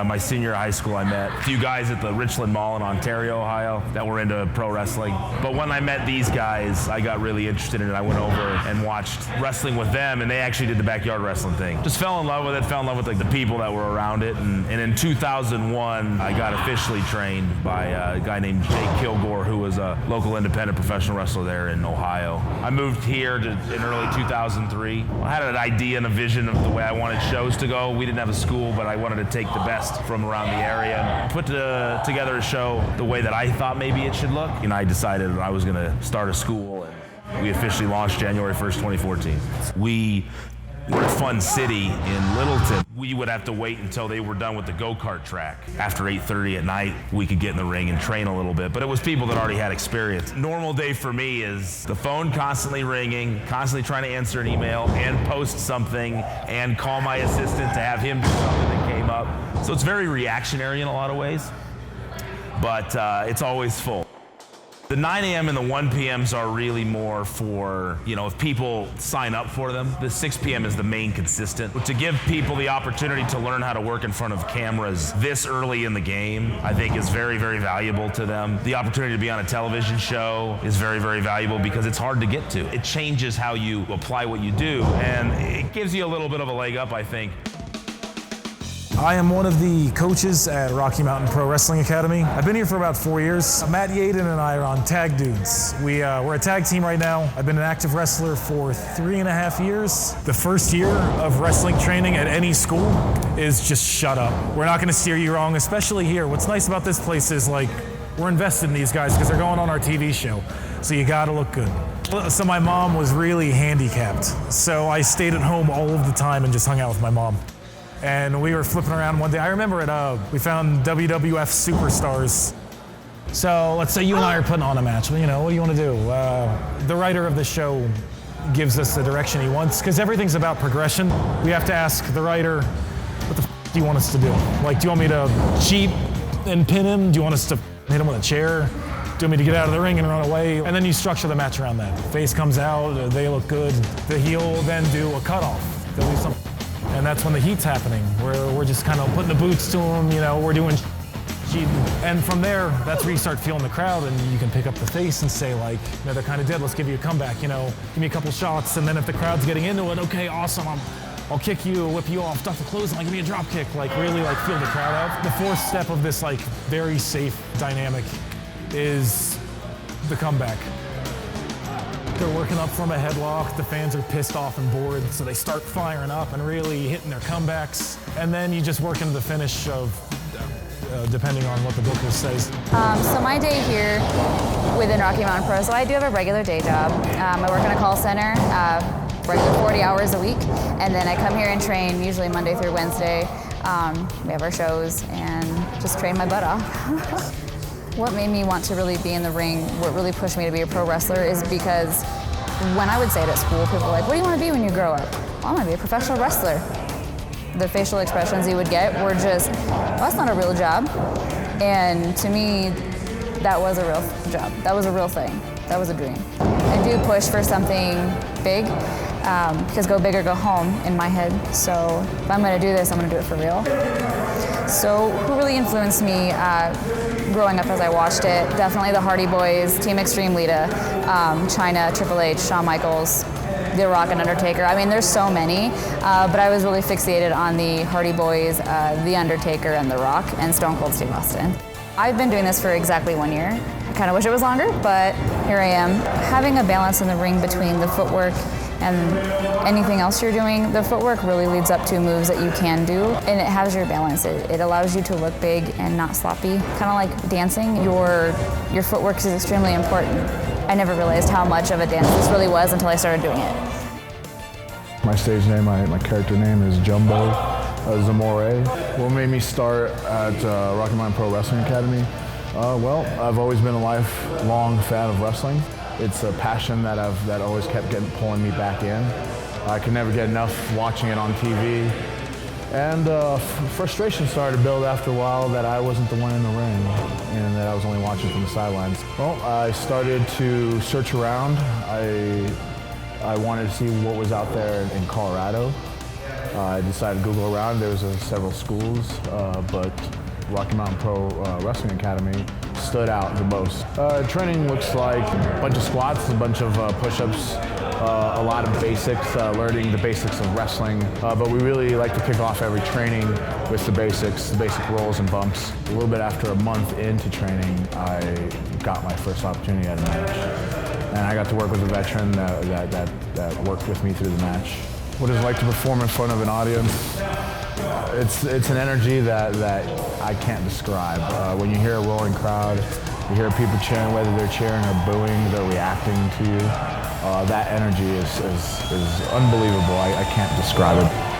My senior year of high school, I met a few guys at the Richland Mall in Ontario, Ohio, that were into pro wrestling. But when I met these guys, I got really interested in it. I went over and watched wrestling with them, and they actually did the backyard wrestling thing. Just fell in love with it, fell in love with like the people that were around it. And in 2001, I got officially trained by a guy named Jake Kilgore, who was a local independent professional wrestler there in Ohio. I moved here in early 2003. I had an idea and a vision of the way I wanted shows to go. We didn't have a school, but I wanted to take the best from around the area and put together a show the way that I thought maybe it should look. And I decided I was going to start a school, and we officially launched January 1st, 2014. We were at Fun City in Littleton. We would have to wait until they were done with the go-kart track. After 8:30 at night, we could get in the ring and train a little bit, but it was people that already had experience. Normal day for me is the phone constantly ringing, constantly trying to answer an email and post something and call my assistant to have him do something that came up. So it's very reactionary in a lot of ways, but it's always full. The 9 a.m. and the 1 p.m.s are really more for, if people sign up for them. The 6 p.m. is the main consistent. To give people the opportunity to learn how to work in front of cameras this early in the game, I think is very, very valuable to them. The opportunity to be on a television show is very, very valuable because it's hard to get to. It changes how you apply what you do, and it gives you a little bit of a leg up, I think. I am one of the coaches at Rocky Mountain Pro Wrestling Academy. I've been here for about 4 years. Matt Yaden and I are on Tag Dudes. We're a tag team right now. I've been an active wrestler for 3.5 years. The first year of wrestling training at any school is just shut up. We're not gonna steer you wrong, especially here. What's nice about this place is we're invested in these guys because they're going on our TV show. So you gotta look good. So my mom was really handicapped. So I stayed at home all of the time and just hung out with my mom. And we were flipping around one day. I remember we found WWF Superstars. So let's say you and I are putting on a match. What do you want to do? The writer of the show gives us the direction he wants, because everything's about progression. We have to ask the writer, what the do you want us to do? Do you want me to cheat and pin him? Do you want us to hit him with a chair? Do you want me to get out of the ring and run away? And then you structure the match around that. Face comes out, they look good. The heel will then do a cutoff. They'll do something. And that's when the heat's happening. We're just kind of putting the boots to them, we're doing cheating. And from there, that's where you start feeling the crowd, and you can pick up the face and say they're kind of dead, let's give you a comeback, give me a couple shots. And then if the crowd's getting into it, okay, awesome, I'll kick you, whip you off, duck the clothes, and give me a drop kick, really feel the crowd out. The fourth step of this very safe dynamic is the comeback. They're working up from a headlock, the fans are pissed off and bored, so they start firing up and really hitting their comebacks. And then you just work into the finish of, depending on what the booker says. So my day here within Rocky Mountain Pro, so I do have a regular day job. I work in a call center, regular 40 hours a week, and then I come here and train, usually Monday through Wednesday. We have our shows and just train my butt off. What made me want to really be in the ring, what really pushed me to be a pro wrestler is because when I would say it at school, people were like, what do you want to be when you grow up? Well, I'm going to be a professional wrestler. The facial expressions you would get were just, well, that's not a real job. And to me, that was a real job. That was a real thing. That was a dream. I do push for something big, because go big or go home in my head. So if I'm going to do this, I'm going to do it for real. So who really influenced me growing up as I watched it? Definitely the Hardy Boys, Team Extreme Lita, Chyna, Triple H, Shawn Michaels, The Rock and Undertaker. I mean, there's so many, but I was really fixated on the Hardy Boys, The Undertaker and The Rock, and Stone Cold Steve Austin. I've been doing this for exactly 1 year. I kind of wish it was longer, but here I am. Having a balance in the ring between the footwork and anything else you're doing, the footwork really leads up to moves that you can do, and it has your balance. It allows you to look big and not sloppy. Kind of like dancing, your footwork is extremely important. I never realized how much of a dance this really was until I started doing it. My stage name, my character name is Jumbo Zamore. What made me start at Rocky Mountain Pro Wrestling Academy? Well, I've always been a lifelong fan of wrestling. It's a passion that always kept pulling me back in. I could never get enough watching it on TV. And frustration started to build after a while that I wasn't the one in the ring and that I was only watching from the sidelines. Well, I started to search around. I wanted to see what was out there in Colorado. I decided to Google around. There was several schools, but Rocky Mountain Pro Wrestling Academy stood out the most. Training looks like a bunch of squats, a bunch of push-ups, a lot of basics, learning the basics of wrestling. But we really like to kick off every training with the basic rolls and bumps. A little bit after a month into training, I got my first opportunity at a match. And I got to work with a veteran that worked with me through the match. What is it like to perform in front of an audience? It's an energy that I can't describe. When you hear a roaring crowd, you hear people cheering, whether they're cheering or booing, they're reacting to you. That energy is unbelievable. I can't describe it.